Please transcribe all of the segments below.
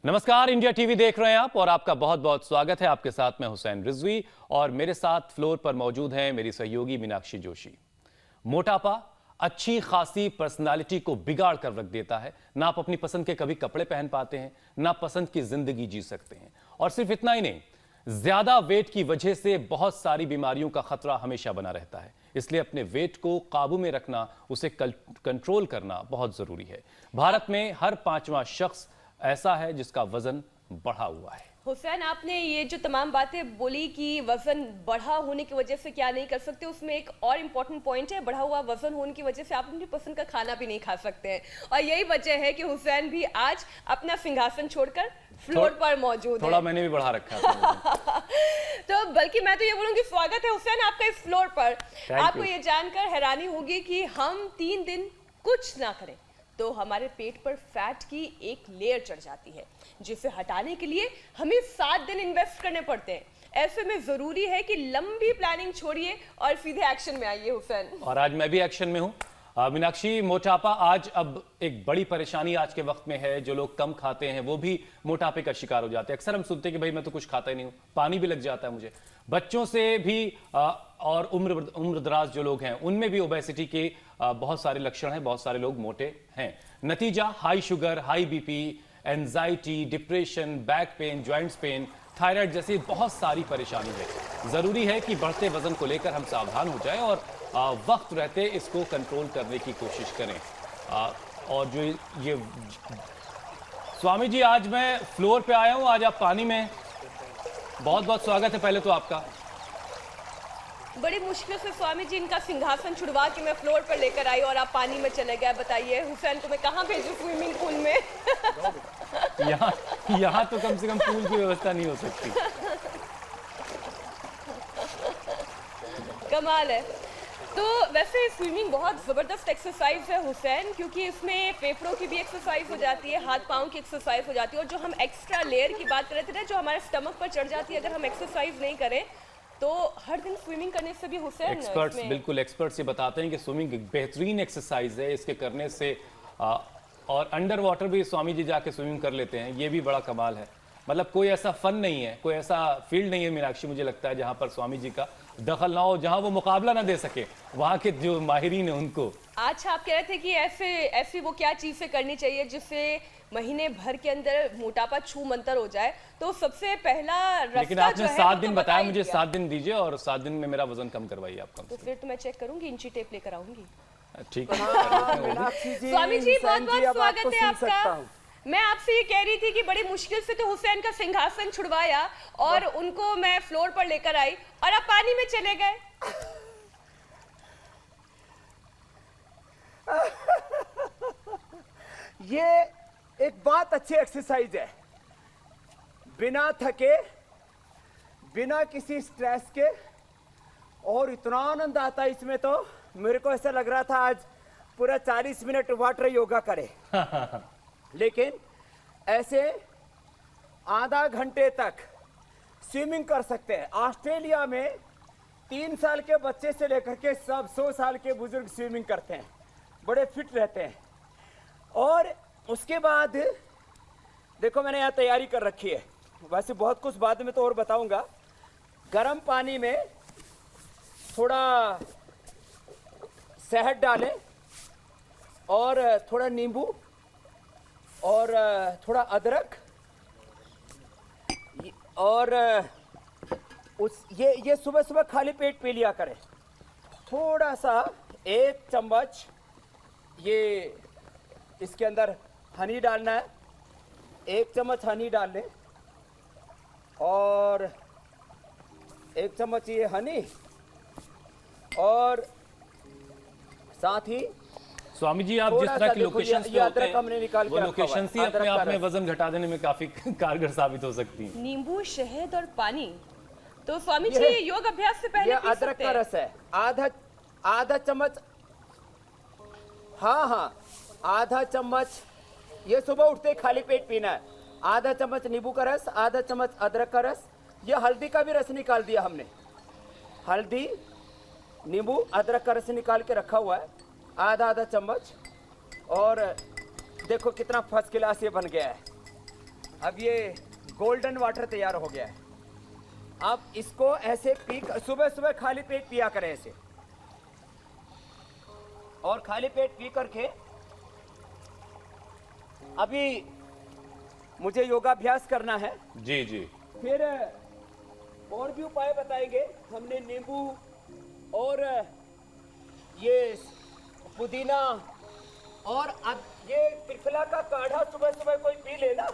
नमस्कार, India TV देख रहे हैं आप और आपका बहुत बहुत स्वागत है। आपके साथ मैं हुसैन रिजवी और मेरे साथ फ्लोर पर मौजूद हैं मेरी सहयोगी मीनाक्षी जोशी। मोटापा अच्छी खासी पर्सनालिटी को बिगाड़ कर रख देता है। ना आप अपनी पसंद के कभी कपड़े पहन पाते हैं, ना पसंद की जिंदगी जी सकते हैं। और सिर्फ इतना ही नहीं, ज्यादा वेट की वजह से बहुत सारी बीमारियों का खतरा हमेशा बना रहता है। इसलिए अपने वेट को काबू में रखना, उसे कंट्रोल करना बहुत जरूरी है। भारत में हर 5वां शख्स ऐसा है जिसका वजन बढ़ा हुआ है। हुसैन, आपने ये जो तमाम बातें बोली कि वजन बढ़ा होने की वजह से क्या नहीं कर सकते, उसमें एक और इम्पोर्टेंट पॉइंट है। बढ़ा हुआ वजन होने की वजह से आप अपनी पसंद का खाना भी नहीं खा सकते हैं। और यही वजह है कि हुसैन भी आज अपना सिंहासन छोड़कर फ्लोर पर मौजूद है। थोड़ा मैंने भी बढ़ा रखा है। तो बल्कि मैं तो ये बोलूंगी, स्वागत है हुसैन आपका इस फ्लोर पर। आपको ये जानकर हैरानी होगी कि हम 3 दिन कुछ ना करें तो हमारे पेट पर फैट की एक लेयर चढ़ जाती है, जिसे हटाने के लिए हमें 7 दिन इन्वेस्ट करने पड़ते हैं। ऐसे में जरूरी है कि लंबी प्लानिंग छोड़िए और सीधे एक्शन में आइए हुसैन। और आज मैं भी एक्शन में हूं। मीनाक्षी, मोटापा आज अब एक बड़ी परेशानी आज के वक्त में है। जो लोग कम खाते हैं वो भी मोटापे का शिकार हो जाते हैं। अक्सर हम सुनते हैं कि भाई मैं तो कुछ खाता ही नहीं हूं, पानी भी लग जाता है मुझे। बच्चों से भी और उम्र दराज जो लोग हैं उनमें भी ओबेसिटी के बहुत सारे लक्षण हैं। बहुत सारे लोग मोटे हैं। नतीजा high sugar, high BP, anxiety, depression, back pain, joints pain, thyroid जैसी बहुत सारी परेशानी है। जरूरी है कि बढ़ते वजन को लेकर हम सावधान हो जाएं और वक्त रहते इसको कंट्रोल करने की कोशिश करें। और जो ये स्वामी जी, आज मैं फ्लोर पे आया हूं, आज आप पानी में। बहुत बहुत स्वागत है पहले तो आपका। बड़ी मुश्किल से स्वामी जी इनका सिंहासन छुड़वा के मैं फ्लोर पर लेकर आई और आप पानी में चले गए। बताइए हुसैन को मैं कहाँ भेजूं स्विमिंग पूल में? यहाँ तो कम से कम पूल की व्यवस्था नहीं हो सकती। कमाल है। तो वैसे स्विमिंग बहुत जबरदस्त एक्सरसाइज है हुसैन, क्योंकि इसमें फेफड़ों की भी एक्सरसाइज हो जाती है, हाथ पांव की एक्सरसाइज हो जाती है। और जो हम एक्स्ट्रा लेयर की बात कर रहे थे ना, जो हमारे स्टमक पर चढ़ जाती है अगर हम एक्सरसाइज नहीं करें, तो हर दिन स्विमिंग करने से भी हुसैन एक्सपर्ट्स बिल्कुल एक्सपर्ट्स ये बताते हैं कि स्विमिंग एक बेहतरीन एक्सरसाइज है। इसके करने से और अंडर वाटर भी स्वामी जी जाके स्विमिंग कर लेते हैं। ये भी बड़ा कमाल है। मतलब कोई ऐसा फन नहीं है, कोई ऐसा फील्ड नहीं है मीनाक्षी, मुझे लगता है जहां पर स्वामी जी का दखल ना हो, जहां वो मुकाबला ना दे सके वहां के जो माहिरीन है उनको। अच्छा, आप कह रहे थे कि ऐसी वो क्या चीजें करनी चाहिए जिससे महीने भर के अंदर मोटापा छू मंतर हो जाए। तो सबसे पहला रास्ता, लेकिन आपने 7 दिन तो बताया मुझे। 7 दिन दीजिए और 7 दिन में मेरा वजन कम करवाइए आप। कम तो फिर तो मैं चेक करूंगी, इंची टेप लेकर आऊंगी। ठीक है। स्वामी जी बहुत बहुत स्वागत है आपका। मैं आपसे ये कह रही थी कि बड़ी मुश्किल से तो हुसैन का सिंहासन छुड़वाया और उनको मैं फ्लोर पर लेकर आई और आप पानी में चले गए। ये एक बहुत अच्छी एक्सरसाइज है। बिना थके, बिना किसी स्ट्रेस के, और इतना आनंद आता है इसमें। तो मेरे को ऐसा लग रहा था आज पूरा 40 मिनट वाटर योगा करे। लेकिन ऐसे आधा घंटे तक स्विमिंग कर सकते हैं। ऑस्ट्रेलिया में 3 साल के बच्चे से लेकर के सब 100 साल के बुजुर्ग स्विमिंग करते हैं, बड़े फिट रहते हैं। और उसके बाद देखो, मैंने यहाँ तैयारी कर रखी है। वैसे बहुत कुछ बाद में तो और बताऊंगा। गर्म पानी में थोड़ा शहद डालें और थोड़ा नींबू और थोड़ा अदरक, और ये सुबह सुबह खाली पेट पी लिया करें। थोड़ा सा 1 चम्मच ये इसके अंदर हनी डालना है। 1 चम्मच हनी डाल लें और 1 चम्मच ये हनी, और साथ ही स्वामी जी आप जिस तरह की लोकेशंस पे होते हैं वो लोकेशंस ही अपने आप में वजन घटा देने में काफी कारगर साबित हो सकती हैं। नींबू, शहद और पानी। तो स्वामी जी ये योग अभ्यास से पहले पी अदरक का रस है। आधा चम्मच, हाँ, आधा चम्मच ये सुबह उठते खाली पेट पीना है। आधा चम्मच नींबू का रस, आधा चम्मच अदरक का रस। ये हल्दी का भी रस निकाल दिया हमने। हल्दी, नींबू, अदरक का रस निकाल के रखा हुआ है, आधा चम्मच। और देखो कितना फर्स्ट क्लास ये बन गया है। अब ये गोल्डन वाटर तैयार हो गया है। आप इसको ऐसे पी, सुबह सुबह खाली पेट पिया करें ऐसे, और खाली पेट पी करके अभी मुझे योगाभ्यास करना है। जी जी। फिर और भी उपाय बताएंगे। हमने नींबू और ये पुदीना और अब ये त्रिफला का काढ़ा सुबह सुबह कोई पी लेना,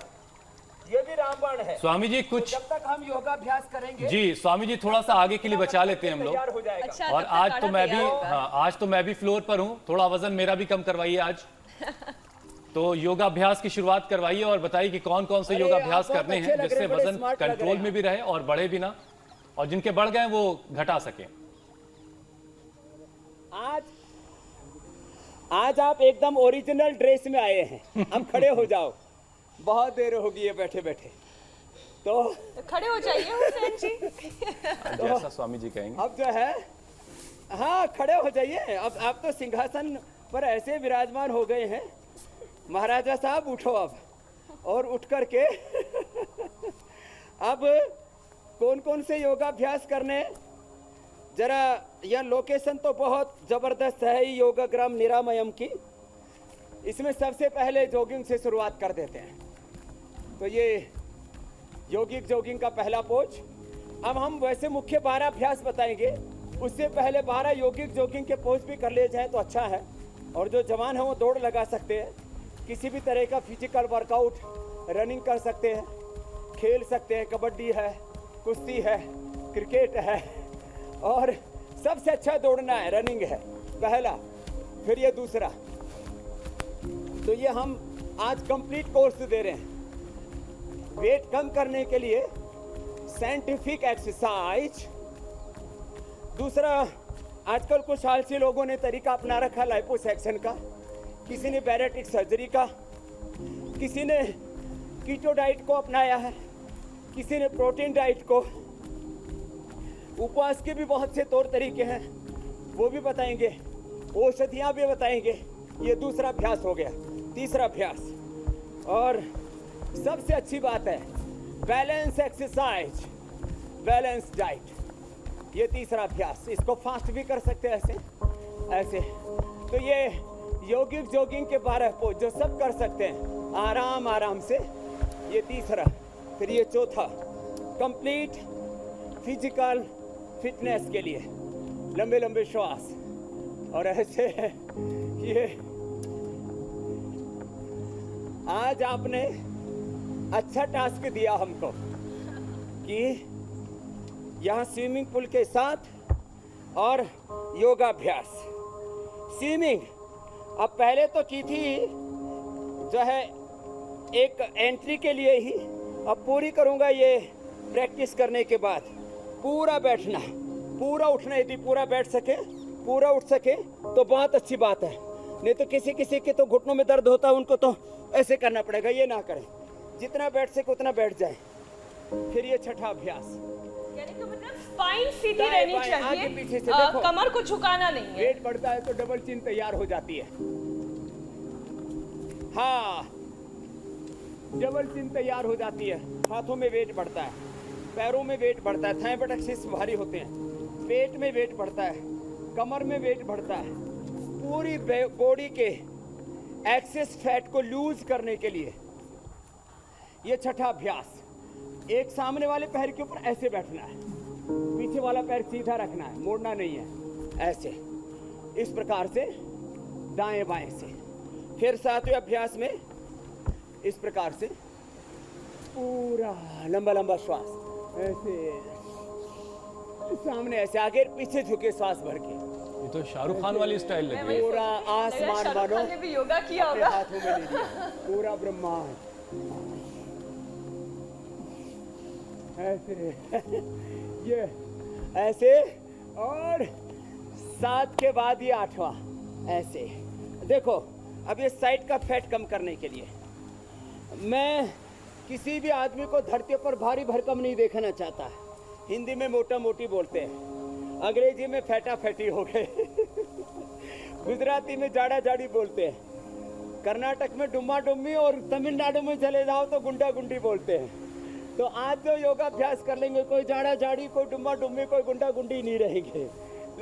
ये भी रामबाण है। स्वामी जी तो कुछ, जब तक हम योगाभ्यास करेंगे जी स्वामी जी थोड़ा सा आगे के लिए बचा लेते हैं हम लोग। तैयार हो जाएगा। अच्छा, और तब तक आज काढ़ा तो मैं भी, तैयार होगा। हाँ आज तो मैं भी फ्लोर पर हूँ, थोड़ा वजन मेरा भी कम करवाइए आज। तो योगाभ्यास की शुरुआत करवाइए और बताइए कि कौन कौन से अरे, योगाभ्यास आप बहुत करने अच्छे हैं लग जिससे रहे हैं, बड़े वजन स्मार्ट लग रहे कंट्रोल हैं में भी रहे और बढ़े भी ना, और जिनके बढ़ गए वो घटा सके। आज आप एकदम ओरिजिनल ड्रेस में आए हैं। अब खड़े हो जाओ, बहुत देर होगी है बैठे बैठे। तो खड़े हो जाइए हुसैन जी। जैसा स्वामी जी कहेंगे। अब जो है, हाँ खड़े हो जाइए। अब आप तो सिंहासन पर ऐसे विराजमान हो गए हैं। महाराजा साहब उठो अब, और उठ करके अब कौन कौन से योगाभ्यास करने, जरा यह लोकेशन तो बहुत जबरदस्त है ही, योगाग्राम निरामयम की। इसमें सबसे पहले जॉगिंग से शुरुआत कर देते हैं। तो ये योगिक जॉगिंग का पहला पोज। अब हम वैसे मुख्य 12 अभ्यास बताएंगे, उससे पहले 12 योगिक जॉगिंग के पोज भी कर लिए जाए तो अच्छा है। और जो जवान है वो दौड़ लगा सकते हैं, किसी भी तरह का फिजिकल वर्कआउट, रनिंग कर सकते हैं, खेल सकते हैं, कबड्डी है, कुश्ती है, क्रिकेट है, और सबसे अच्छा दौड़ना है, रनिंग है पहला। फिर ये दूसरा। तो ये हम आज कंप्लीट कोर्स दे रहे हैं वेट कम करने के लिए, साइंटिफिक एक्सरसाइज। दूसरा, आजकल कुछ आलसी लोगों ने तरीका अपना रखा लाइपोसैक्शन का, किसी ने बैरेटिक सर्जरी का, किसी ने कीटो डाइट को अपनाया है, किसी ने प्रोटीन डाइट को। उपवास के भी बहुत से तौर तरीके हैं, वो भी बताएंगे, औषधियाँ भी बताएंगे। ये दूसरा अभ्यास हो गया। तीसरा अभ्यास, और सबसे अच्छी बात है, बैलेंस एक्सरसाइज, बैलेंस डाइट। ये तीसरा अभ्यास, इसको फास्ट भी कर सकते हैं ऐसे ऐसे। तो ये योगिक जॉगिंग के 12 पोज जो सब कर सकते हैं आराम आराम से। ये तीसरा। फिर ये चौथा, कंप्लीट फिजिकल फिटनेस के लिए लंबे लंबे श्वास, और ऐसे ये आज आपने अच्छा टास्क दिया हमको कि यहाँ स्विमिंग पूल के साथ और योगाभ्यास। स्विमिंग अब पहले तो की थी जो है एक एंट्री के लिए ही, अब पूरी करूँगा ये प्रैक्टिस करने के बाद। पूरा बैठना, पूरा उठना, यदि पूरा बैठ सके, पूरा उठ सके तो बहुत अच्छी बात है। नहीं तो किसी किसी के तो घुटनों में दर्द होता है, उनको तो ऐसे करना पड़ेगा। ये ना करें, जितना बैठ सके उतना बैठ जाए। फिर ये छठा अभ्यास, यानी कि मतलब स्पाइन सीधी दाएं रहनी बाएं, आगे चाहिए, पीछे से देखो। कमर को झुकाना नहीं है। वेट बढ़ता है तो डबल चिन तैयार हो जाती है। हाँ, डबल चिन तैयार हो जाती है। हाथों में वेट बढ़ता है, पैरों में वेट बढ़ता है, थाई बटक शीर्ष भारी होते हैं, पेट में वेट बढ़ता है, कमर में वेट बढ़ता है। पूरी बॉडी के एक्सेस फैट को लूज करने के लिए ये छठा अभ्यास। एक सामने वाले पैर के ऊपर ऐसे बैठना है, पीछे वाला पैर सीधा रखना है, मोड़ना नहीं है, ऐसे इस प्रकार से दाएं बाएं से। फिर सातवें अभ्यास में इस प्रकार से पूरा लंबा लंबा श्वास, ऐसे सामने ऐसे, आगे पीछे झुके श्वास भर के। ये तो शाहरुख खान वाली स्टाइल लग रही है। पूरा आसमान शाहरुख मानो खान ने भी योगा किया अपने होगा। हाथों में ले लिया, पूरा ब्रह्मांड ऐसे ये ऐसे। और 7 के बाद ये 8वां ऐसे। देखो, अब ये साइड का फैट कम करने के लिए मैं किसी भी आदमी को धरती पर भारी भरकम नहीं देखना चाहता। हिंदी में मोटा मोटी बोलते हैं, अंग्रेजी में फैटा फैटी हो गए, गुजराती में जाड़ा जाड़ी बोलते हैं। कर्नाटक में डुम्मा डुम्मी और तमिलनाडु में चले जाओ तो गुंडा गुंडी बोलते हैं। तो आज जो योगाभ्यास कर लेंगे, कोई झाड़ा झाड़ी, कोई डुम्मा डुम्मी, कोई गुंडा गुंडी नहीं रहेंगे।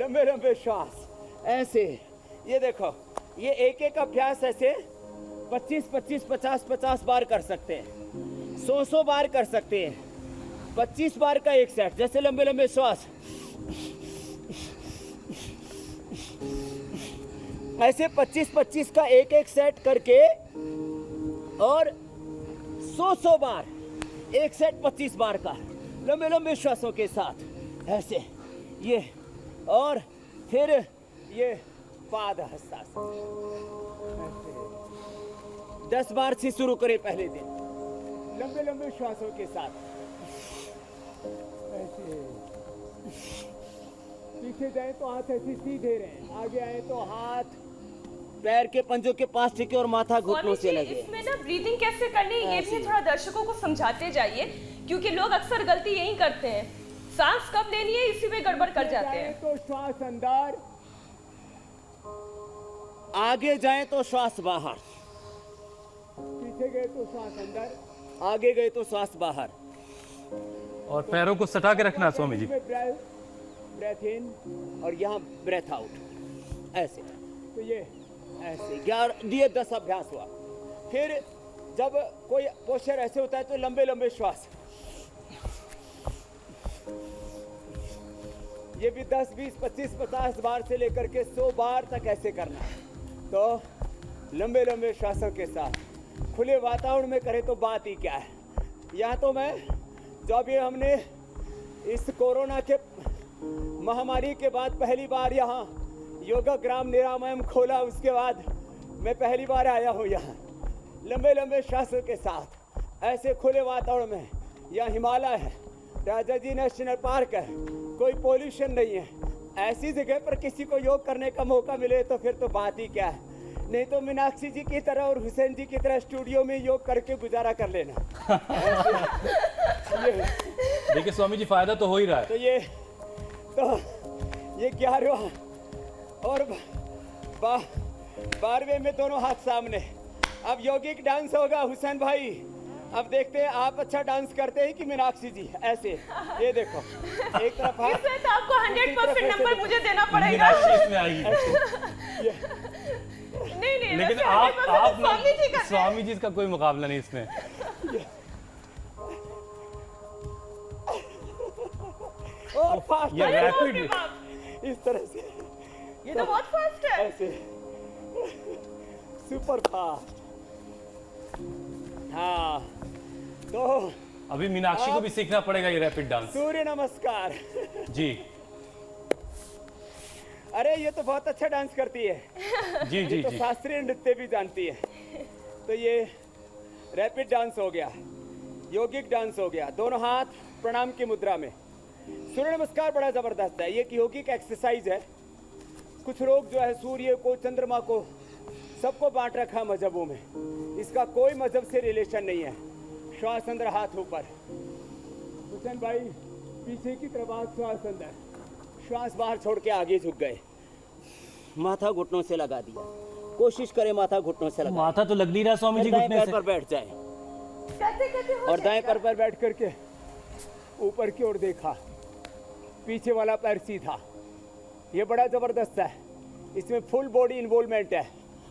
लंबे लंबे श्वास ऐसे। ये देखो, ये एक एक अभ्यास ऐसे 25-25, 50-50 बार कर सकते हैं, 100 बार कर सकते हैं, 25 बार का एक सेट। जैसे लंबे लंबे श्वास ऐसे 25-25 का एक एक सेट करके और 100 बार एक सेट 25 बार का लंबे लंबे श्वासों के साथ ऐसे। ये और फिर ये पाद हस्तासन 10 बार से शुरू करें पहले दिन, लंबे लंबे श्वासों के साथ ऐसे। पीछे जाए तो हाथ ऐसे सीधे रहें, आगे आए तो हाथ पैर के पंजों के पास टिके और माथा घुटनों से लगे। इसमें ना ब्रीदिंग कैसे करनी है ये भी थोड़ा दर्शकों को समझाते जाइए, क्योंकि लोग अक्सर गलती यही करते हैं, सांस कब लेनी है इसी में गड़बड़ कर जाते हैं। तो श्वास अंदर, आगे जाए तो श्वास बाहर, पीछे गए तो श्वास अंदर, आगे गए तो श्वास बाहर। और पैरों को सटा के रखना स्वामी जी। ब्रेथ इन और यहाँ ब्रेथ आउट ऐसे। तो ये ऐसे 10 अभ्यास हुआ। फिर जब कोई पोस्चर ऐसे होता है तो लंबे लंबे श्वास, ये भी 10, 20, 25, 50 बार से लेकर के 100 बार तक ऐसे करना है। तो लंबे लंबे श्वासों के साथ खुले वातावरण में करें तो बात ही क्या है। यहाँ तो मैं जब ये हमने इस कोरोना के महामारी के बाद पहली बार यहाँ योगा ग्राम निरामयम खोला, उसके बाद मैं पहली बार आया हूँ यहाँ लंबे लंबे श्वासों के साथ ऐसे खुले वातावरण में। यहाँ हिमालय है, राजा जी नेशनल पार्क है, कोई पोल्यूशन नहीं है। ऐसी जगह पर किसी को योग करने का मौका मिले तो फिर तो बात ही क्या है। नहीं तो मीनाक्षी जी की तरह और हुसैन जी की तरह स्टूडियो में योग करके गुजारा कर लेना। देखिए स्वामी जी, फायदा तो हो ही रहा है। तो ये 11वां और 12वें में दोनों हाथ सामने। अब यौगिक डांस होगा हुसैन भाई। अब देखते हैं आप अच्छा डांस करते हैं कि मीनाक्षी जी। ऐसे ये देखो, एक तरफ हाथ, इसमें तो आपको 100% नंबर मुझे देना पड़ेगा। मीनाक्षी इसमें आएगी। नहीं लेकिन वैसे आप 100% स्वामी जी का स्वामी जी का कोई मुकाबला नहीं इसमें। और फास्ट ये रैपिड इस तरह से, ये तो बहुत फास्ट है। ऐसे सुपर फास्ट। हाँ, तो अभी मीनाक्षी को भी सीखना पड़ेगा ये रैपिड डांस। सूर्य नमस्कार जी अरे ये तो बहुत अच्छा डांस करती है। जी जी तो जी। शास्त्रीय नृत्य भी जानती है। तो ये रैपिड डांस हो गया, योगिक डांस हो गया, दोनों हाथ प्रणाम की मुद्रा में। सूर्य नमस्कार बड़ा जबरदस्त है, ये एक योगिक एक्सरसाइज है। कुछ लोग जो है सूर्य को, चंद्रमा को, सबको बांट रखा मजहबों में। इसका कोई मजहब से रिलेशन नहीं है। श्वास अंदर, हाथ ऊपर। हुसैन भाई पीछे की तरफ हाथ, श्वास अंदर, श्वास बाहर छोड़ के आगे झुक गए, माथा घुटनों से लगा दिया। कोशिश करें माथा घुटनों से लगा। माथा तो लग नहीं रहा स्वामी जी दाएं घुटने पैर से। पर बैठ जाए कहते और दाएं पैर पर बैठ करके ऊपर की ओर देखा, पीछे वाला पैर सीधा। ये बड़ा जबरदस्त है, इसमें फुल बॉडी इन्वॉल्वमेंट है।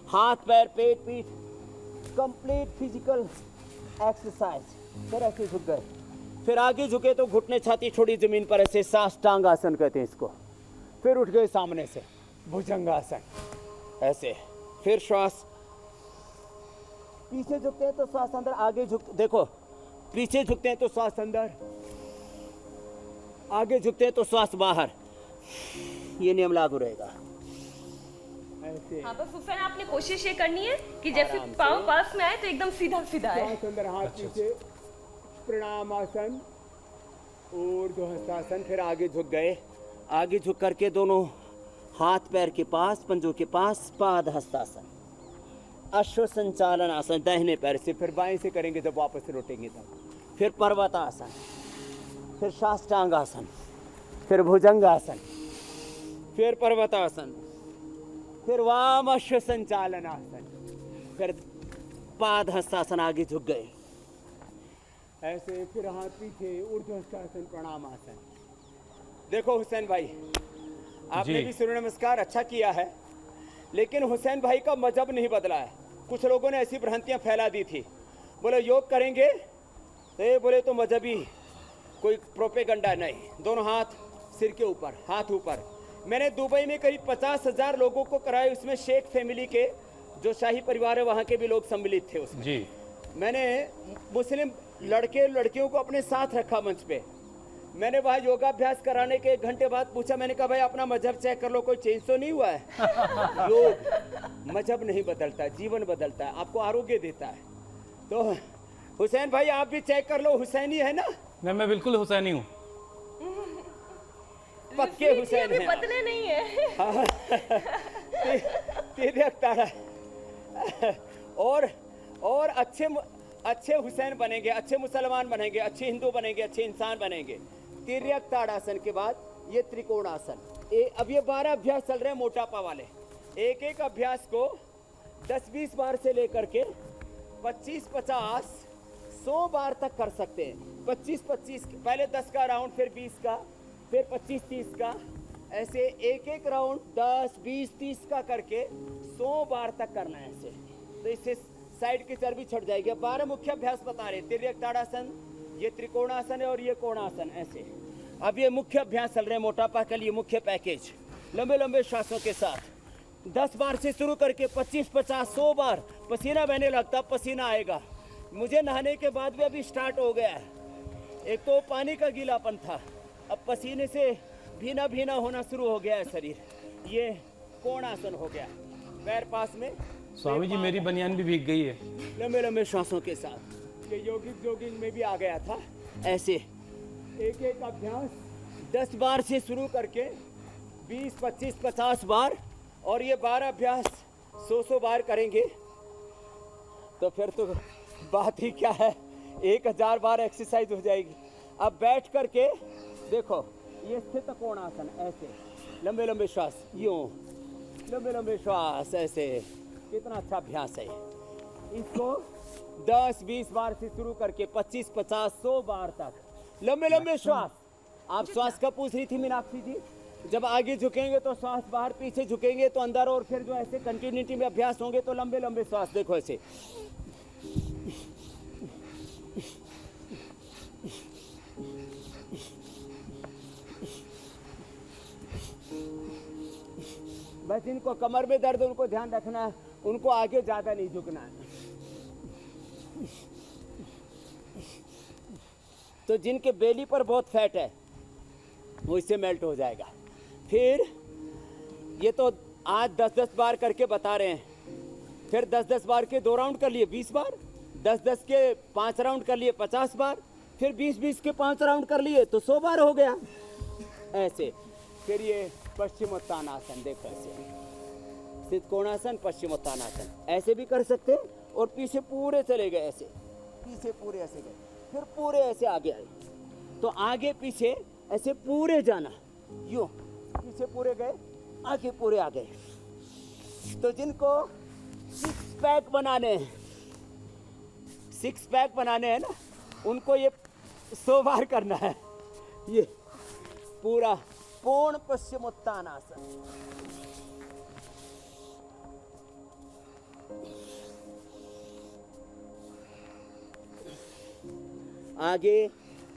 हाथ पैर पेट पीठ कंप्लीट फिजिकल एक्सरसाइज। फिर ऐसे झुक गए, फिर आगे झुके तो घुटने छाती छोड़ी जमीन पर, ऐसे साष्टांग आसन कहते हैं इसको। फिर उठ गए सामने से, भुजंगासन ऐसे। फिर श्वास पीछे झुकते हैं तो श्वास अंदर, आगे झुक, देखो पीछे झुकते हैं तो श्वास अंदर, आगे झुकते हैं तो श्वास बाहर। ये नियम लागू रहेगा ऐसे। हाँ, बस हुसैन आपने कोशिश ये करनी है कि जैसे पाँव पास में आए तो एकदम सीधा सीधा है। श्वास अंदर, हाथ पीछे, प्रणाम आसन, ऊर्ध्व हस्तासन। फिर आगे झुक गए, आगे झुक करके दोनों हाथ पैर के पास, पंजों के पास, पाद हस्तासन। अश्व संचालन आसन दाहिने पैर से, फिर बाएं से करेंगे जब वापस लौटेंगे तब। फिर पर्वतासन, फिर साष्टांग आसन, फिर भुजंगासन, फिर पर्वतासन, फिर वाम अश्व संचालन आसन। फिर पाद हस्तासन, आगे झुक गए ऐसे, फिर हाथ पीछे, ऊर्ध्वहस्तासन, प्रणाम आसन। देखो हुसैन भाई, आपने जी। भी सूर्य नमस्कार अच्छा किया है, लेकिन हुसैन भाई का मजहब नहीं बदला है। कुछ लोगों ने ऐसी भ्रांतियां फैला दी थी, बोले योग करेंगे तो ये बोले तो मजहबी कोई प्रोपेगंडा नहीं। दोनों हाथ सिर के ऊपर, हाथ ऊपर। मैंने दुबई में करीब 50,000 लोगों को कराए, उसमें शेख फैमिली के जो शाही परिवार है वहाँ के भी लोग सम्मिलित थे उसमें। जी। मैंने मुस्लिम लड़के लड़कियों को अपने साथ रखा मंच पे। मैंने वहाँ योगाभ्यास कराने के 1 घंटे बाद पूछा, मैंने कहा भाई अपना मजहब चेक कर लो, कोई चेंज तो नहीं हुआ है? योग मजहब नहीं बदलता, जीवन बदलता है, आपको आरोग्य देता है। तो हुसैन भाई आप भी चेक कर लो, हुसैनी है ना? नहीं, मैं बिल्कुल हुसैनी हूँ। पक्के रिफीट हुसैन अभी हैं। बदले नहीं है। तेरे तारा और अच्छे हुसैन बनेंगे, अच्छे मुसलमान बनेंगे, अच्छे हिंदू बनेंगे, अच्छे इंसान बनेंगे। तिर्यक ताड़ासन के बाद ये त्रिकोणासन। अब ये 12 अभ्यास चल रहे हैं मोटापा वाले। एक एक अभ्यास को 10-20 बार से लेकर के 25-50 100 बार तक कर सकते हैं। 25-25 पहले 10 का राउंड, फिर 20 का, फिर 25-30 का, ऐसे एक एक राउंड 10, 20, 30 का करके 100 बार तक करना है ऐसे। तो इससे साइड की चर्बी छट जाएगी। अब 12 मुख्य अभ्यास बता रहे, तिर्यक ताड़ासन, ये त्रिकोणासन है और ये कोणासन ऐसे। अब ये मुख्य अभ्यास चल रहे हैं मोटापा के लिए, मुख्य पैकेज लंबे लंबे श्वासों के साथ 10 बार से शुरू करके 25-50 100 बार। पसीना बहने लगता, पसीना आएगा। मुझे नहाने के बाद भी अभी स्टार्ट हो गया है। एक तो पानी का गीलापन था, अब पसीने से भीना भीना होना शुरू हो गया है शरीर। ये कोणासन हो गया, पैर पास में। स्वामी जी मेरी बनियान भी भीग गई है। लंबे लंबे श्वासों के साथ ये योगिक जोगिंग में भी आ गया था ऐसे। एक एक अभ्यास 10 बार से शुरू करके 20, 25, 50 बार, और ये 12 अभ्यास 100 बार करेंगे तो फिर तो बात ही क्या है, 1000 बार एक्सरसाइज हो जाएगी। अब बैठ करके देखो, ये स्थित कोणासन ऐसे, लंबे लंबे श्वास, यूं लंबे लंबे श्वास ऐसे। कितना अच्छा अभ्यास है। इसको 10-20 बार से शुरू करके 25-50 100 बार तक लंबे लंबे श्वास। आप श्वास का पूछ रही थी मीनाक्षी जी, जब आगे झुकेंगे तो श्वास बाहर, पीछे झुकेंगे तो अंदर, और फिर जो ऐसे कंटिन्यूटी में अभ्यास होंगे तो लंबे लंबे श्वास। देखो ऐसे, बस जिनको कमर में दर्द उनको ध्यान रखना है, उनको आगे ज्यादा नहीं झुकना है। तो जिनके बेली पर बहुत फैट है वो इससे मेल्ट हो जाएगा। फिर ये तो आज 10-10 बार करके बता रहे हैं, फिर 10-10 बार के 2 राउंड कर लिए 20 बार, 10-10 के 5 राउंड कर लिए 50 बार, फिर 20-20 के 5 राउंड कर लिए तो 100 बार हो गया ऐसे। फिर ये पश्चिमोत्तानासन, देखो ऐसे, स्थित कोणासन, पश्चिमोत्तानासन ऐसे भी कर सकते हैं। और पीछे पूरे चले गए ऐसे, पीछे पूरे ऐसे गए, फिर पूरे ऐसे आगे आए। तो आगे पीछे ऐसे पूरे जाना, यूं पीछे पूरे गए, आगे पूरे आ गए। तो जिनको 6 पैक बनाने हैं, 6 पैक बनाने हैं ना, उनको ये 100 बार करना है। ये पूरा पूर्ण पश्चिमोत्तानासन। आगे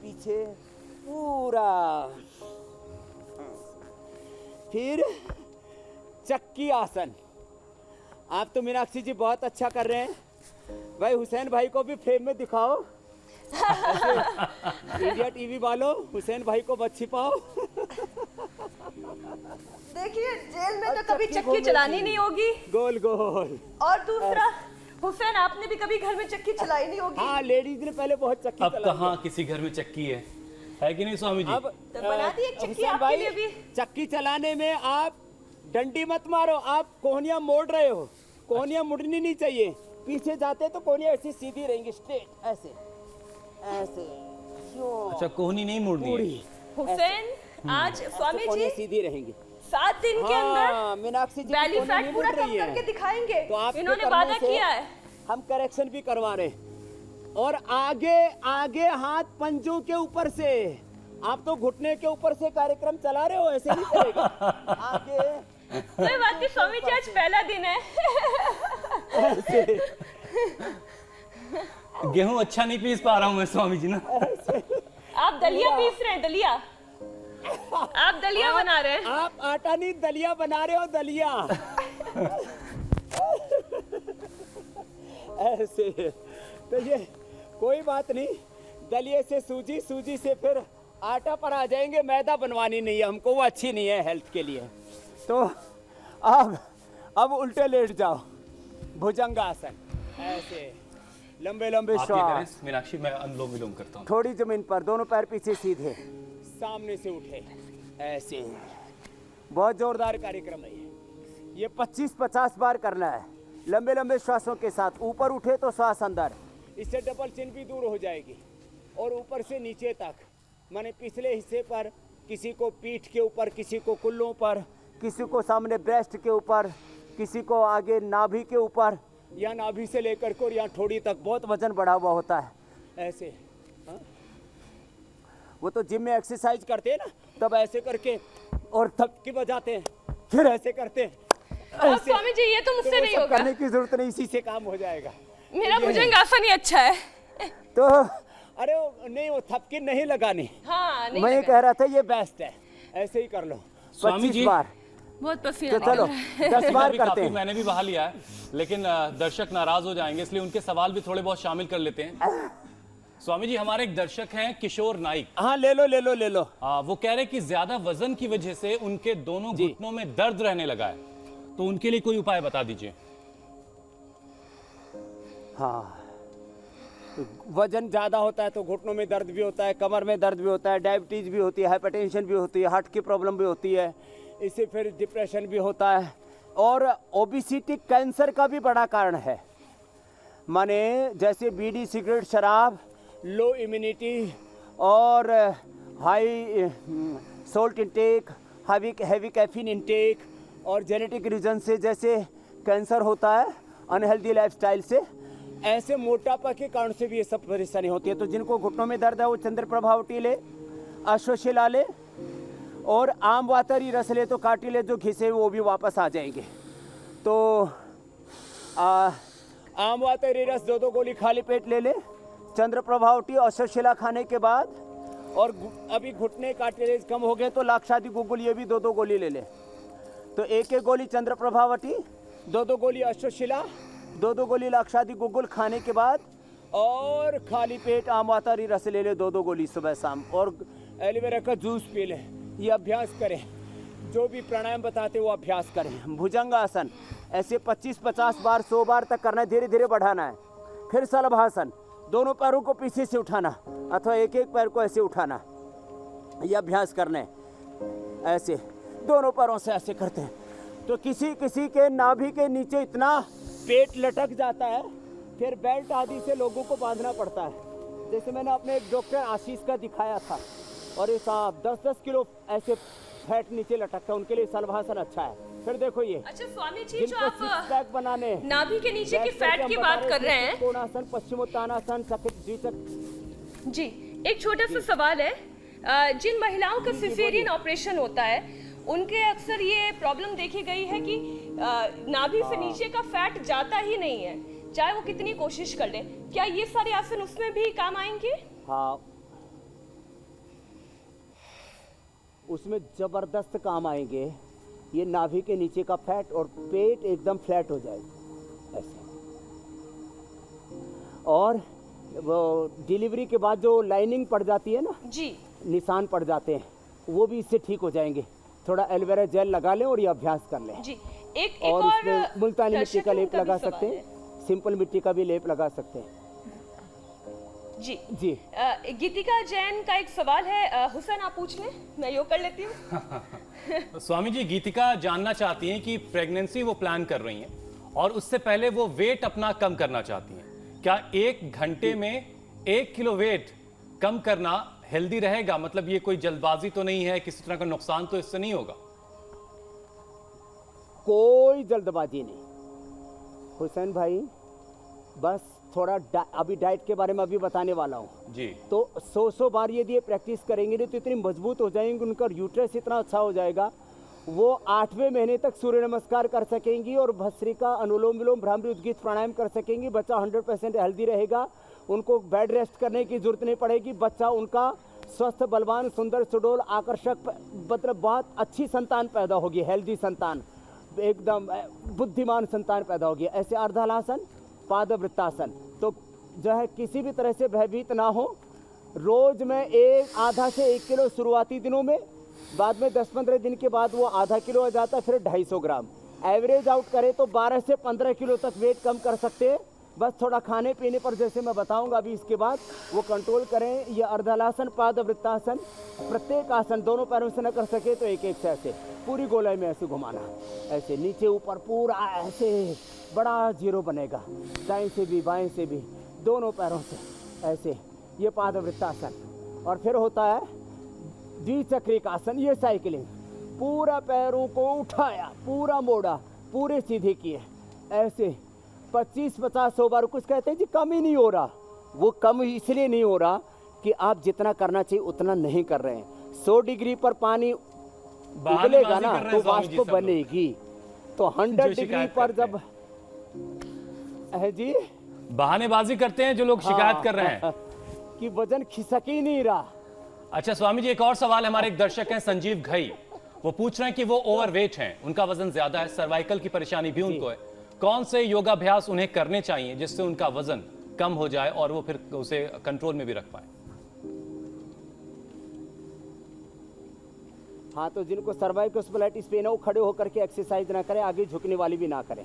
पीछे पूरा। फिर चक्की आसन। आप तो मीनाक्षी जी बहुत अच्छा कर रहे हैं भाई, हुसैन भाई को भी फ्रेम में दिखाओ। इंडिया टीवी वालों, हुसैन भाई को मत छिपाओ। देखिए, जेल में तो कभी चक्की चलानी नहीं होगी। गोल गोल। और दूसरा, हुसैन आपने भी कभी घर में चक्की चलाई नहीं होगी। हाँ, लेडीज ने पहले बहुत चक्की अब चलाई कहाँ किसी घर में चक्की है कि नहीं स्वामी जी? अब तो बना दी एक चक्की हुसैन आपके भाई, लिए भी। चक्की चलाने में आप डंडी मत मारो, आप कोहनियां मोड़ रहे हो। कोहनियां मुड़नी नहीं चाहिए, पीछे जाते तो कोहनियां ऐसी सीधी रहेंगी, स्ट्रेट ऐसे ऐसे। अच्छा, कोहनी नहीं मोड़नी है। पूरी हुसैन, आज स्वामी कोहनियां जी सीधी रहेंगी। 7 दिन के अंदर मीनाक्षी जी बेली कोहनी फैट नहीं पूरा मुड़ कम रही है। करके दिखाएंगे। तो आपके इन्होंने करने वादा से किया है। हम करेक्शन भी करवा रहे हैं। और आगे आगे हाथ पंजों के ऊपर से, आप तो घुटने के ऊपर से कार्यक्रम चला रहे हो, ऐसे नहीं चलेगा। आगे कोई बात नहीं स्वामी जी, आज पहला दिन है। ऐसे गेहूं अच्छा नहीं पीस पा रहा हूं मैं स्वामी जी ना। आप दलिया पीस रहे हैं, दलिया। आप दलिया बना रहे हैं। आप आटा नहीं दलिया बना रहे हो, दलिया। ऐसे तो ये कोई बात नहीं, दलिए से सूजी, सूजी से फिर आटा पर आ जाएंगे। मैदा बनवानी नहीं है हमको, वो अच्छी नहीं है हेल्थ के लिए। तो अब उल्टे लेट जाओ, भुजंगासन। ऐसे लंबे लंबे आप ये श्वास, करें मीनाक्षी, मैं अनुलोम विलोम करता हूँ। थोड़ी जमीन पर, दोनों पैर पीछे सीधे, सामने से उठे, ऐसे। बहुत जोरदार कार्यक्रम है ये 25-50 बार करना है, लंबे लंबे श्वासों के साथ। ऊपर उठे तो श्वास अंदर, इससे डबल चिन भी दूर हो जाएगी। और ऊपर से नीचे तक, माने पिछले हिस्से पर, किसी को पीठ के ऊपर, किसी को कुल्लों पर, किसी को सामने ब्रेस्ट के ऊपर, किसी को आगे नाभि के ऊपर, या नाभि से लेकर को यहाँ ठोड़ी तक। बहुत वजन बढ़ा हुआ होता है ऐसे। हाँ? वो तो जिम में एक्सरसाइज करते हैं ना, तब ऐसे करके और थपकी बजाते हैं, फिर ऐसे करते हैं। और स्वामी जी ये तो मुझसे वो नहीं सब होगा, करने की जरूरत नहीं, इसी से काम हो जाएगा। मेरा भुजंगासन ही अच्छा है। तो अरे नहीं, वो थपकी नहीं लगानी। हाँ नहीं मैं ये लगा। कह रहा था ये बेस्ट है, ऐसे ही कर लो स्वामी 25 जी, बार। बहुत पसीना तो चलो निकल रहा है। 10 बार अभी करते काफी हैं। मैंने भी बहा लिया है, लेकिन दर्शक नाराज हो जाएंगे, इसलिए उनके सवाल भी थोड़े बहुत शामिल कर लेते हैं। स्वामी जी, हमारे एक दर्शक हैं किशोर नाइक। हाँ ले लो ले लो ले लो। वो कह रहे कि ज्यादा वजन की वजह से उनके दोनों जी। घुटनों में दर्द रहने लगा है, तो उनके लिए कोई उपाय बता दीजिए। हाँ, तो वजन ज़्यादा होता है तो घुटनों में दर्द भी होता है, कमर में दर्द भी होता है, डायबिटीज़ भी होती है, हाइपरटेंशन भी होती है, हार्ट की प्रॉब्लम भी होती है, इससे फिर डिप्रेशन भी होता है। और ओबिसिटी कैंसर का भी बड़ा कारण है। माने जैसे बीड़ी, सिगरेट, शराब, लो इम्यूनिटी और high salt intake, heavy caffeine intake और जेनेटिक रीजन से जैसे कैंसर होता है, अनहेल्दी लाइफस्टाइल से, ऐसे मोटापा के कारण से भी ये सब परेशानी होती है। तो जिनको घुटनों में दर्द है वो चंद्रप्रभावटी ले, अश्वशिला ले और आम वातरी रस ले, तो कार्टिलेज जो घिसे वो भी वापस आ जाएंगे। तो आम वातरी रस 2-2 गोली खाली पेट ले ले, चंद्रप्रभावटी अश्वशिला खाने के बाद, और अभी घुटने कार्टिलेज कम हो गए तो लाक्षादि गुगुल ये भी 2-2 गोली ले ले। तो 1-1 गोली चंद्रप्रभावटी, 2-2 गोली अश्वशिला, 2-2 गोली लाक्षादि गुगुल खाने के बाद, और खाली पेट आम वातरी रस ले ले 2-2 गोली सुबह शाम, और एलोवेरा का जूस पी ले। ये अभ्यास करें, जो भी प्राणायाम बताते वो अभ्यास करें। भुजंगासन ऐसे 25-50 बार, 100 बार तक करना है, धीरे धीरे बढ़ाना है। फिर शलभासन, दोनों पैरों को पीछे से उठाना अथवा 1-1 पैर को ऐसे उठाना, ये अभ्यास करना है। ऐसे दोनों पैरों से ऐसे करते हैं तो किसी किसी के नाभि के नीचे इतना पेट लटक जाता है, फिर बेल्ट आदि से लोगों को बांधना पड़ता है। जैसे मैंने अपने एक डॉक्टर आशीष का दिखाया था, और ये साहब 10-10 किलो ऐसे फैट नीचे लटकता है, उनके लिए शलभासन अच्छा है। फिर देखो ये अच्छा स्वामी जी, जो जिनको आप सिक्स पैक बनाने, नाभि के नीचे की बैठ करके फैट हम की बता बात रहे कर थे, रहे हैं कोणासन, पश्चिमोत्तानासन, चकित द्विचक्र। जी, एक छोटा सा सवाल है। जिन महिलाओं का सिसेरियन ऑपरेशन होता है, उनके अक्सर ये प्रॉब्लम देखी गई है कि नाभि से नीचे का फैट जाता ही नहीं है, चाहे वो कितनी कोशिश कर ले। क्या ये सारे आसन उसमें भी काम आएंगे? हाँ, उसमें जबरदस्त काम आएंगे। ये नाभि के नीचे का फैट और पेट एकदम फ्लैट हो जाएगा ऐसे। और वो डिलीवरी के बाद जो लाइनिंग पड़ जाती है ना, जी, निशान पड़ जाते हैं, वो भी इससे ठीक हो जाएंगे। थोड़ा एलोवेरा जेल लगा लें और ये अभ्यास कर लें। जी, एक और और उसमें मुल्तानी मिट्टी दर्शक का लेप उनका भी लगा सवाल सकते है। हैं, सिंपल मिट्टी का भी लेप लगा सकते हैं। जी जी, गीतिका जैन का एक सवाल है। हुसैन आप पूछ लें, मैं योग कर लेती हूँ। स्वामी जी, गीतिका जानना चाहती हैं कि प्रेगनेंसी वो प्लान कर रही हैं और उससे पहले वो वेट अपना कम करना चाहती हैं। क्या 1 घंटे में 1 किलो वेट कम करना हेल्दी रहेगा? मतलब ये कोई जल्दबाजी तो नहीं है, किसी तरह का नुकसान तो इससे नहीं होगा? कोई जल्दबाजी नहीं हुसैन भाई, बस थोड़ा अभी डाइट के बारे में अभी बताने वाला हूँ जी। तो 100 बार यदि ये प्रैक्टिस करेंगे ना तो इतनी मजबूत हो जाएंगे, उनका यूट्रस इतना अच्छा हो जाएगा, वो 8वें महीने तक सूर्य नमस्कार कर सकेंगी और भस्त्रिका, अनुलोम विलोम, भ्रामरी, उद्गीत प्राणायाम कर सकेंगी। बच्चा 100% हेल्दी रहेगा, उनको बेड रेस्ट करने की जरूरत नहीं पड़ेगी। बच्चा उनका स्वस्थ, बलवान, सुंदर, सुडोल, आकर्षक, मतलब बहुत अच्छी संतान पैदा होगी, हेल्दी संतान, एकदम बुद्धिमान संतान पैदा होगी। ऐसे अर्धहलासन, पादवृत्तासन, तो जो है किसी भी तरह से भयभीत ना हो। रोज में आधा से 1 किलो शुरुआती दिनों में, बाद में 10-15 दिन के बाद वो आधा किलो हो जाता है, फिर 250 ग्राम। एवरेज आउट करें तो 12 से 15 किलो तक वेट कम कर सकते हैं। बस थोड़ा खाने पीने पर, जैसे मैं बताऊंगा अभी इसके बाद, वो कंट्रोल करें। ये अर्धहलासन, पादवृत्तासन, प्रत्येक आसन दोनों पैरों से न कर सके तो एक से ऐसे पूरी गोलाई में ऐसे घुमाना, ऐसे नीचे ऊपर पूरा ऐसे बड़ा जीरो बनेगा, दाएं से भी बाएं से भी, दोनों पैरों से ऐसे, ये पादवृत्तासन। और फिर होता है द्विचक्रिकासन, ये साइकिलिंग, पूरा पैरों को उठाया, पूरा मोड़ा, पूरे सीधे किए, ऐसे 25-50-100 बार। कुछ कहते हैं जी कम ही नहीं हो रहा, वो कम इसलिए नहीं हो रहा कि आप जितना करना चाहिए उतना नहीं कर रहे हैं। 100 डिग्री पर पानी उबलेगा ना तो वाष्प बनेगी, तो 100 डिग्री पर जब है जी बहानेबाजी करते हैं जो लोग शिकायत कर रहे हैं कि वजन खिसक ही नहीं रहा। अच्छा स्वामी जी, एक और सवाल, हमारे एक दर्शक हैं संजीव घई, वो पूछ रहे हैं कि वो ओवरवेट हैं, उनका वजन ज्यादा है, सर्वाइकल की परेशानी भी उनको है, कौन से योगाभ्यास उन्हें करने चाहिए जिससे उनका वजन कम हो जाए और वो फिर उसे कंट्रोल में भी रख पाए? हाँ, तो जिनको सर्वाइकल स्पॉन्डिलाइटिस पेन है वो खड़े होकर के एक्सरसाइज ना करें, आगे झुकने वाली भी ना करें,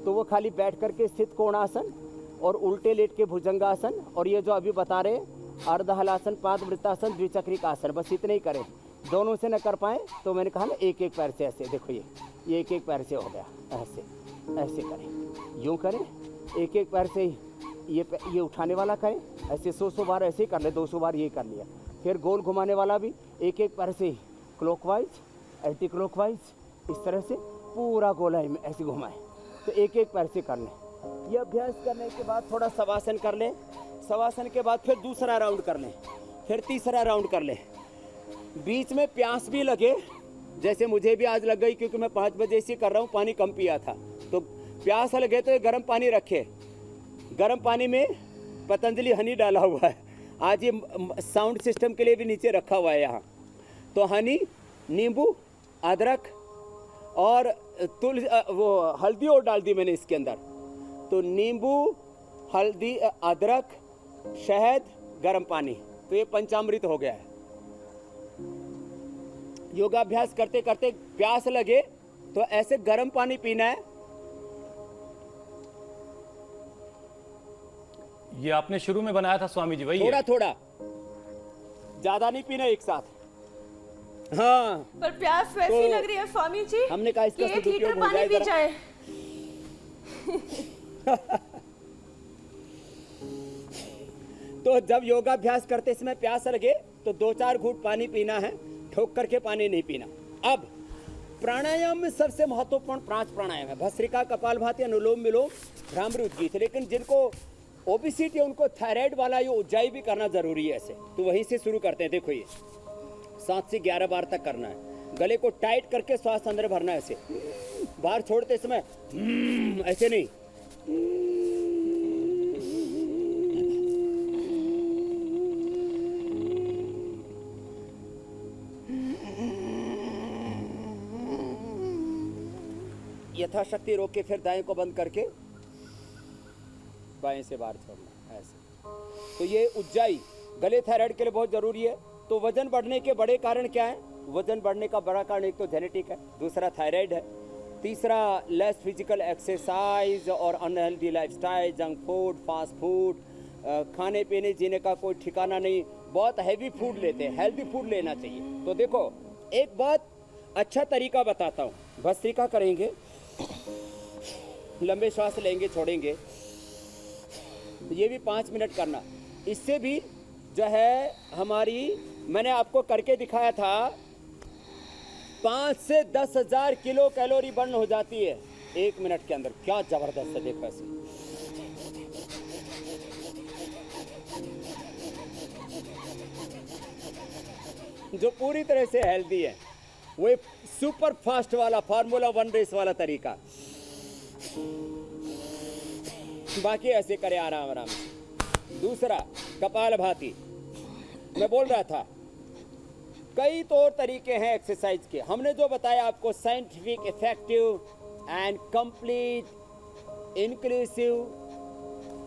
तो वो खाली बैठ करके स्थित कोणासन और उल्टे लेट के भुजंगासन, और ये जो अभी बता रहे अर्धहलासन, पादवृत्तासन, द्विचक्रिकासन, बस इतने ही करें। दोनों से न कर पाए तो मैंने कहा ना एक पैर से ऐसे, देखो ये एक पैर से हो गया, ऐसे ऐसे करें, यूं करें, एक पैर से ये उठाने वाला करें, ऐसे 100 बार ऐसे ही कर ले, 200 बार ये कर लिया। फिर गोल घुमाने वाला भी एक पैर से क्लॉकवाइज, एंटी क्लॉकवाइज, इस तरह से पूरा गोलाई में ऐसे घुमाएं, तो एक पैर से कर लें। ये अभ्यास करने के बाद थोड़ा शवासन कर लें, शवासन के बाद फिर दूसरा राउंड कर लें, फिर तीसरा राउंड कर लें। बीच में प्यास भी लगे, जैसे मुझे भी आज लग गई क्योंकि मैं 5 बजे से कर रहा हूँ, पानी कम पिया था, तो प्यास लगे तो ये गर्म पानी रखे, गर्म पानी में पतंजलि हनी डाला हुआ है, आज ये साउंड सिस्टम के लिए भी नीचे रखा हुआ है यहाँ, तो हनी, नींबू, अदरक और वो हल्दी और डाल दी मैंने इसके अंदर, तो नींबू, हल्दी, अदरक, शहद, गर्म पानी, तो ये पंचामृत हो गया है। योगाभ्यास करते करते प्यास लगे तो ऐसे गर्म पानी पीना है। ये आपने शुरू में बनाया था स्वामी जी, वही थोड़ा है? थोड़ा, ज्यादा नहीं पीना एक साथ। हाँ, पर प्यास वैसी तो लग रही है स्वामी जी, हमने कहा इसका कि 1 सदुपयोग लीटर हो पानी पी जरा। जाए। तो जब योगाभ्यास करते समय प्यास लगे तो 2-4 घूंट पानी पीना है, ठोक करके पानी नहीं पीना। अब प्राणायाम में सबसे महत्वपूर्ण 5 प्राणायाम है, भस्त्रिका, कपालभाति, अनुलोम विलोम, भ्रामरी, उद्गीत। लेकिन जिनको ओबेसिटी है उनको थायराइड वाला ये उज्जाई भी करना जरूरी है ऐसे, तो वहीं से शुरू करते हैं। देखो ये 7 से 11 बार तक करना है, गले को टाइट करके श्वास अंदर भरना है, ऐसे बाहर छोड़ते समय ऐसे नहीं, यथाशक्ति रोक के फिर दाएं को बंद करके बाएं से बाहर छोड़ना, ऐसे। तो ये उज्जाई गले थायराइड के लिए बहुत जरूरी है। तो वजन बढ़ने के बड़े कारण क्या है? वजन बढ़ने का बड़ा कारण एक तो जेनेटिक है, दूसरा थायराइड है, तीसरा लेस फिजिकल एक्सरसाइज और unhealthy lifestyle, junk food, fast food, खाने पीने जीने का कोई ठिकाना नहीं, बहुत हैवी फूड लेते हैं, हेल्दी फूड लेना चाहिए। तो देखो एक बहुत अच्छा तरीका बताता हूँ, भस्त्रिका करेंगे, लंबे श्वास लेंगे, छोड़ेंगे, ये भी 5 मिनट करना। इससे भी जो है हमारी, मैंने आपको करके दिखाया था, 5 से 10,000 किलो कैलोरी बर्न हो जाती है 1 मिनट के अंदर। क्या जबरदस्त है, देखो ऐसे जो पूरी तरह से हेल्दी है, वो सुपर फास्ट वाला फार्मूला 1 रेस वाला तरीका। बाकी ऐसे करें आराम आराम से। दूसरा कपालभाति, मैं बोल रहा था कई तौर तरीके हैं एक्सरसाइज के। हमने जो बताया आपको scientific, effective and complete inclusive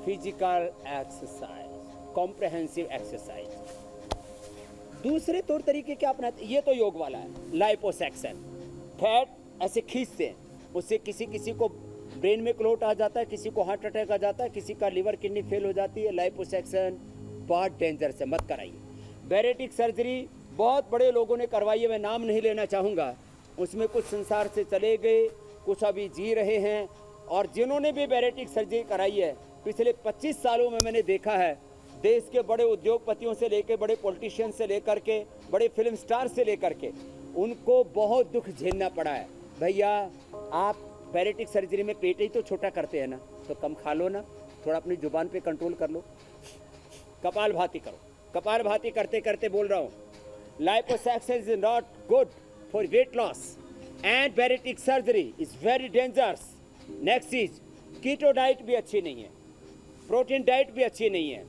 physical exercise, comprehensive exercise. दूसरे तौर तरीके क्या अपनाते, ये तो योग वाला है। लाइपोसैक्शन, फैट ऐसे खींचते हैं, उससे किसी को ब्रेन में क्लोट आ जाता है, किसी को हार्ट अटैक आ जाता है, किसी का लिवर किडनी फेल हो जाती है। लाइपोसैक्शन बहुत डेंजर से, मत कराइए। बैरेटिक सर्जरी बहुत बड़े लोगों ने करवाई है, मैं नाम नहीं लेना चाहूँगा। उसमें कुछ संसार से चले गए, कुछ अभी जी रहे हैं। और जिन्होंने भी बैरेटिक सर्जरी कराई है, पिछले 25 सालों में मैंने देखा है, देश के बड़े उद्योगपतियों से लेकर, बड़े पॉलिटिशियन से लेकर के, बड़े फिल्म स्टार से लेकर के, उनको बहुत दुख झेलना पड़ा है। भैया आप बैरेटिक सर्जरी में पेट ही तो छोटा करते हैं ना, तो कम खा लो ना, थोड़ा अपनी जुबान पे कंट्रोल कर लो। कपालभाति करो। कपालभाति करते करते बोल रहा हूँ, liposuction is not good for weight loss and bariatric surgery is very dangerous. Next चीज, कीटो डाइट भी अच्छी नहीं है, प्रोटीन डाइट भी अच्छी नहीं है,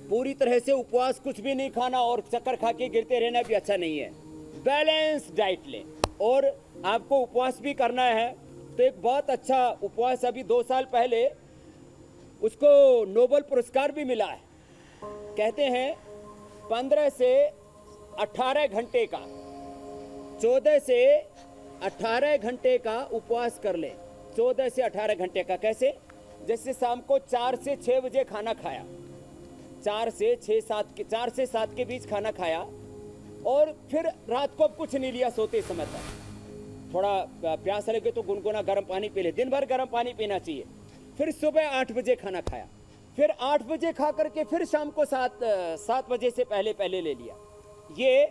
पूरी तरह से उपवास कुछ भी नहीं खाना और चक्कर खा के गिरते रहना भी अच्छा नहीं है। बैलेंस डाइट लें। और आपको उपवास भी करना है तो एक बहुत अच्छा उपवास, अभी 2 साल पहले उसको नोबेल पुरस्कार भी मिला है। कहते हैं 15 से 18 घंटे का, 14 से 18 घंटे का उपवास कर ले। 14 से 18 घंटे का कैसे? जैसे शाम को 4 से 6 बजे खाना खाया, 4 से 7 के बीच खाना खाया, और फिर रात को अब कुछ नहीं लिया सोते समय तक। थोड़ा प्यास लगे तो गुनगुना गर्म पानी पी ले, दिन भर गर्म पानी पीना चाहिए। फिर सुबह 8 बजे खाना खाया, फिर 8 बजे खा करके फिर शाम को 7 बजे से पहले ले लिया। ये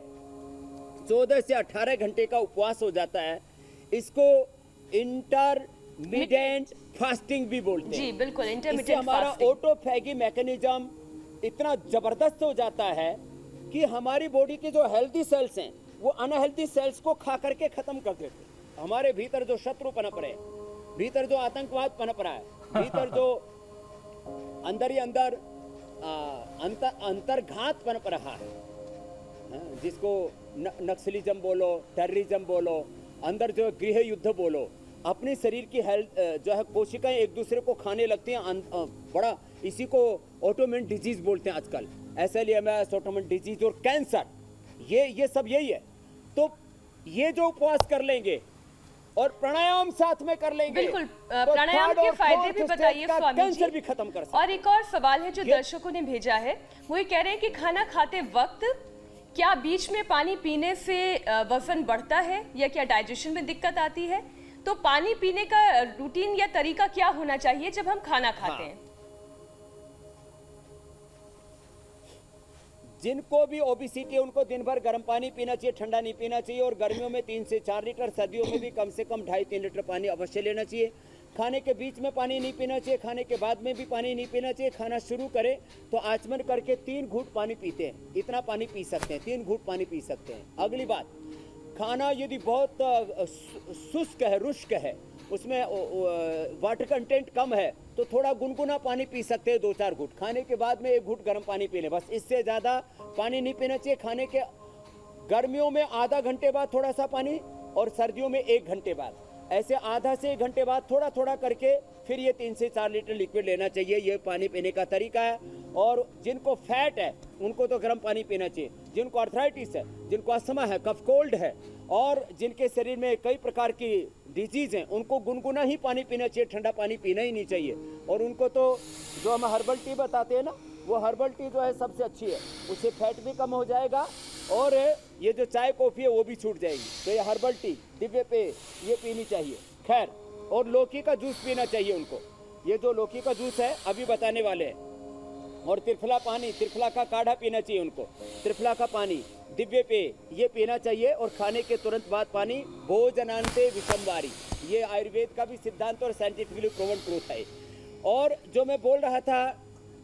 14 से 18 घंटे का उपवास हो जाता है। इसको इंटरमिटेंट फास्टिंग भी बोलते हैं। जी बिल्कुल, इससे इंटरमिटेंट हमारा फास्टिंग। ऑटोफैगी मैकेनिज्म इतना जबरदस्त हो जाता है कि हमारी बॉडी के जो हेल्दी सेल्स हैं वो अनहेल्दी सेल्स को खा करके खत्म कर देते हैं। हमारे भीतर जो शत्रु पनप रहे, भीतर जो आतंकवाद पनप रहा है, भीतर जो अंदर ही अंदर अंतर्घात पनप रहा है, जिसको नक्सलिज्म बोलो, टेररिज्म बोलो, अंदर जो गृह युद्ध बोलो, अपने शरीर की हेल्थ जो है कोशिकाएं एक दूसरे को खाने लगती हैं। बड़ा इसी को ऑटोइम्यून डिजीज बोलते हैं आजकल, SLEMS, ऑटोइम्यून डिजीज और कैंसर, ये सब यही है। तो ये जो उपवास कर लेंगे और प्राणायाम साथ में कर लेंगे, बिल्कुल, तो प्राणायाम थर्ड के और फायदे फोर्थ भी स्टेज बताइए का स्वामी कैंसर जी। भी खत्म कर सकते। और एक और सवाल है जो दर्शकों ने भेजा है, वो ये कह रहे हैं कि खाना खाते वक्त क्या बीच में पानी पीने से वजन बढ़ता है या क्या डाइजेशन में दिक्कत आती है? तो पानी पीने का रूटीन या तरीका क्या होना चाहिए जब हम खाना खाते हैं? जिनको भी ओबेसिटी है उनको दिन भर गर्म पानी पीना चाहिए, ठंडा नहीं पीना चाहिए। और गर्मियों में 3 से 4 लीटर, सर्दियों में भी कम से कम 2.5-3 लीटर पानी अवश्य लेना चाहिए। खाने के बीच में पानी नहीं पीना चाहिए, खाने के बाद में भी पानी नहीं पीना चाहिए। खाना शुरू करें तो आचमन करके 3 घूंट पानी पीते हैं, इतना पानी पी सकते हैं, 3 घूंट पानी पी सकते हैं। अगली बात, खाना यदि बहुत शुष्क है, रुष्क है, उसमें वाटर कंटेंट कम है, तो थोड़ा गुनगुना पानी पी सकते हैं 2-4 घूंट। खाने के बाद में 1 घूंट गर्म पानी पी लें, बस, इससे ज़्यादा पानी नहीं पीना चाहिए। खाने के गर्मियों में आधा घंटे बाद थोड़ा सा पानी, और सर्दियों में 1 घंटे बाद, ऐसे आधा से 1 घंटे बाद थोड़ा थोड़ा करके फिर ये 3 से 4 लीटर लिक्विड लेना चाहिए। ये पानी पीने का तरीका है। और जिनको फैट है उनको तो गर्म पानी पीना चाहिए। जिनको आर्थराइटिस है, जिनको अस्थमा है, कफ कोल्ड है, और जिनके शरीर में कई प्रकार की डिजीज हैं, उनको गुनगुना ही पानी पीना चाहिए, ठंडा पानी पीना ही नहीं चाहिए। और उनको तो जो हम हर्बल टी बताते हैं ना, वो हर्बल टी जो है सबसे अच्छी है, उससे फैट भी कम हो जाएगा और ये जो चाय कॉफ़ी है वो भी छूट जाएगी। तो ये हर्बल टी दिव्य पे ये पीनी चाहिए। खैर, और लौकी का जूस पीना चाहिए उनको। ये जो लौकी का जूस है अभी बताने वाले हैं। और त्रिफला पानी, त्रिफला का काढ़ा पीना चाहिए उनको, त्रिफला का पानी, दिव्य पे ये पीना चाहिए। और खाने के तुरंत बाद पानी, भोजनान्ते विषमवारी, ये आयुर्वेद का भी सिद्धांत और साइंटिफिकली प्रूवन ट्रूथ है। और जो मैं बोल रहा था,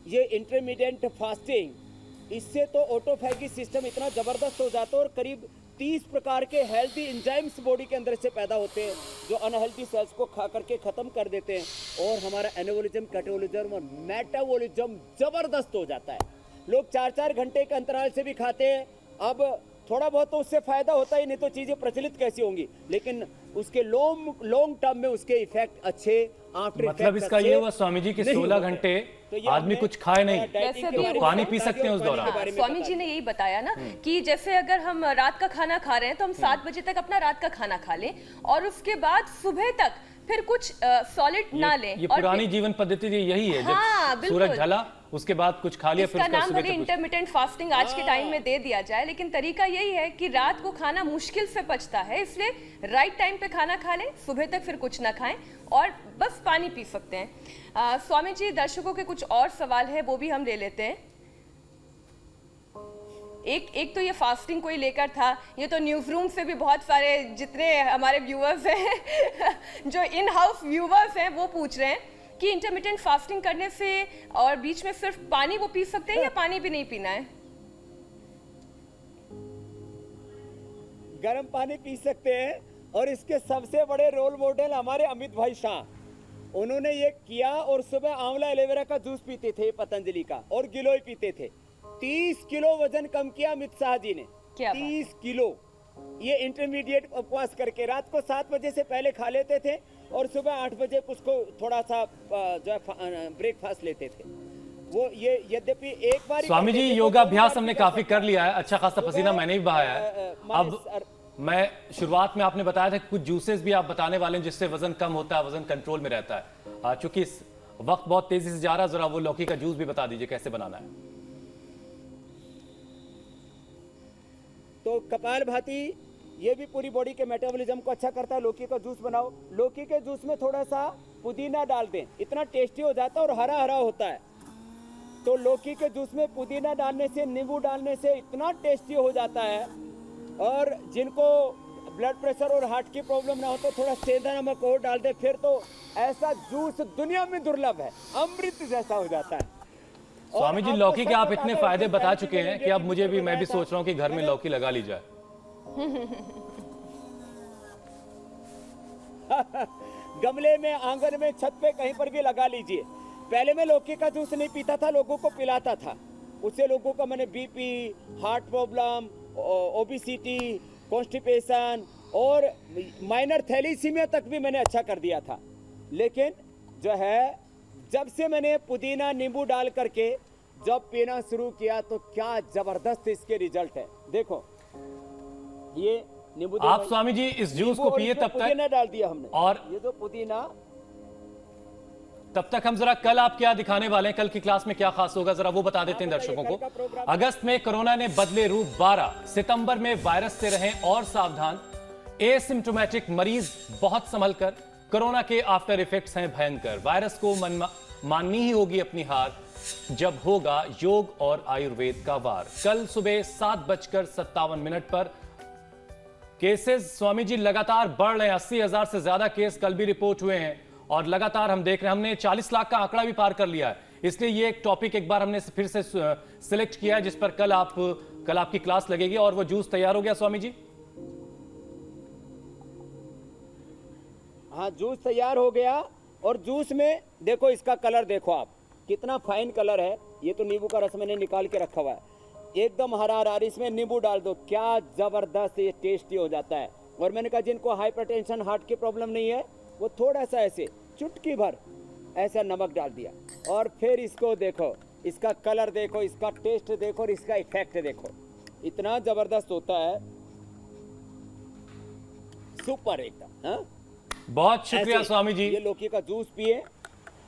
ये इंटरमीडिएट फास्टिंग इससे तो ऑटोफैगी सिस्टम इतना जबरदस्त हो जाता है और करीब 30 प्रकार के हेल्दी एंजाइम्स बॉडी के अंदर से पैदा होते हैं जो अनहेल्दी सेल्स को खा करके खत्म कर देते हैं और हमारा एनाबॉलिज्म, कैटाबॉलिज्म और मेटाबॉलिज्म जबरदस्त हो जाता है। लोग 4-4 घंटे के अंतराल से भी खाते हैं। अब थोड़ा बहुत तो उससे फायदा होता ही, नहीं तो चीजें प्रचलित कैसी होंगी, लेकिन उसके लॉन्ग टर्म में उसके इफेक्ट अच्छे, आफ्टर मतलब इसका ये हुआ स्वामी जी कि 16 घंटे आदमी कुछ खाए नहीं वैसे तो भी पानी पी सकते हैं उस दौरान। हाँ, स्वामी जी ने यही बताया ना कि जैसे अगर हम रात का खाना खा रहे हैं तो हम 7 बजे तक अपना रात का खाना खा लें और उसके बाद सुबह तक फिर कुछ सॉलिड ना लें। ये और पुरानी जीवन पद्धति यही है, हाँ, जब बिल्कुल। सूरज ढला उसके बाद कुछ खा लिया फिर इसका उसका नाम सुबह भले तक कुछ- इंटरमिटेंट फास्टिंग आज के टाइम में दे दिया जाए, लेकिन तरीका यही है कि रात को खाना मुश्किल से पचता है, इसलिए राइट टाइम पे खाना खा लें, सुबह तक फिर कुछ ना खाएं और बस पानी पी सकते हैं। स्वामी जी, दर्शकों के कुछ और सवाल है वो भी हम ले लेते हैं। एक तो ये फास्टिंग को ही लेकर था, ये तो न्यूज़ रूम से भी बहुत सारे जितने हमारे व्यूअर्स हैं जो इन हाउस व्यूअर्स हैं वो पूछ रहे हैं कि इंटरमिटेंट फास्टिंग करने से और बीच में सिर्फ पानी वो पी सकते हैं या पानी भी नहीं पीना है? गर्म पानी पी सकते हैं और इसके सबसे बड़े रोल मॉडल हमारे अमित भाई शाह, उन्होंने ये किया और सुबह आंवला एलोवेरा का जूस पीते थे पतंजलि का और गिलोय पीते थे। 30 किलो वजन कम किया अमित शाह जी ने। क्या बात? 30 किलो ये इंटरमीडिएट उपवास करके रात को 7 बजे से पहले खा लेते थे और सुबह 8 बजे उसको थोड़ा सा जो है ब्रेकफास्ट लेते थे। वो ये यद्यपि एक बार स्वामी जी योगाभ्यास हमने काफी कर लिया है, अच्छा खासा पसीना मैंने भी बहाया है। अब मैं शुरुआत में आपने बताया था कि कुछ जूसेस भी आप बताने वाले हैं जिससे वजन कम होता है, वजन कंट्रोल में रहता है। चूंकि इस वक्त बहुत तेजी से जा रहा है, जरा वो लौकी का जूस भी बता दीजिए कैसे बनाना है। तो कपालभाति ये भी पूरी बॉडी के मेटाबॉलिज्म को अच्छा करता है। लौकी का जूस बनाओ, लौकी के जूस में थोड़ा सा पुदीना डाल दें, इतना टेस्टी हो जाता है और हरा हरा होता है। तो लौकी के जूस में पुदीना डालने से, नींबू डालने से इतना टेस्टी हो जाता है। और जिनको ब्लड प्रेशर और हार्ट की प्रॉब्लम ना हो तो थोड़ा सेंधा नमक और डाल दे, फिर तो ऐसा जूस दुनिया में दुर्लभ है, अमृत जैसा हो जाता है। स्वामी जी लौकी के आप इतने फायदे बता चुके हैं कि अब मुझे भी, मैं भी सोच रहा हूं कि घर में लौकी लगा ली जाए। गमले में, आंगन में, छत पे कहीं पर भी लगा लीजिए। पहले मैं लौकी का जूस नहीं पीता था, लोगों को पिलाता था, उससे लोगों का मैंने BP, heart problem, obesity, constipation और माइनर थैलीसीमिया तक भी मैंने अच्छा कर दिया था। लेकिन जो है जब से मैंने पुदीना नींबू डाल करके जब पीना शुरू किया तो क्या जबरदस्त इसके रिजल्ट है। देखो ये नींबू, आप स्वामी जी इस जूस को पिए तब पुदीना तक, डाल दिया हमने और ये जो पुदीना, तब तक हम जरा कल आप क्या दिखाने वाले हैं, कल की क्लास में क्या खास होगा जरा वो बता देते हैं दर्शकों को। अगस्त में कोरोना ने बदले रूप 12 सितंबर में वायरस से रहें और सावधान, एसिम्प्टोमेटिक मरीज बहुत संभल कर, कोरोना के आफ्टर इफेक्ट्स हैं भयंकर, वायरस को माननी ही होगी अपनी हार जब होगा योग और आयुर्वेद का वार। कल सुबह 7:57 पर केसेस स्वामी जी लगातार बढ़ रहे हैं, 80,000 से ज्यादा केस कल भी रिपोर्ट हुए हैं और लगातार हम देख रहे हैं, हमने 40 लाख का आंकड़ा भी पार कर लिया है। इसलिए ये एक टॉपिक एक बार हमने फिर से सिलेक्ट किया है जिस पर कल आपकी क्लास लगेगी। और वो जूस तैयार हो गया स्वामी जी? हाँ जूस तैयार हो गया। और जूस में देखो इसका कलर देखो आप, कितना फाइन कलर है। ये तो नींबू का रस मैंने निकाल के रखा हुआ है, एकदम हरा हरा। इसमें नींबू डाल दो, क्या जबरदस्त ये टेस्टी हो जाता है। और मैंने कहा जिनको हाइपरटेंशन, हार्ट की प्रॉब्लम नहीं है वो थोड़ा सा ऐसे चुटकी भर ऐसा नमक डाल दिया और फिर इसको देखो, इसका कलर देखो, इसका टेस्ट देखो और इसका इफेक्ट देखो, इतना जबरदस्त होता है, सुपर एकदम। हाँ बहुत शुक्रिया ऐसे स्वामी जी। ये लौकी का जूस पिए।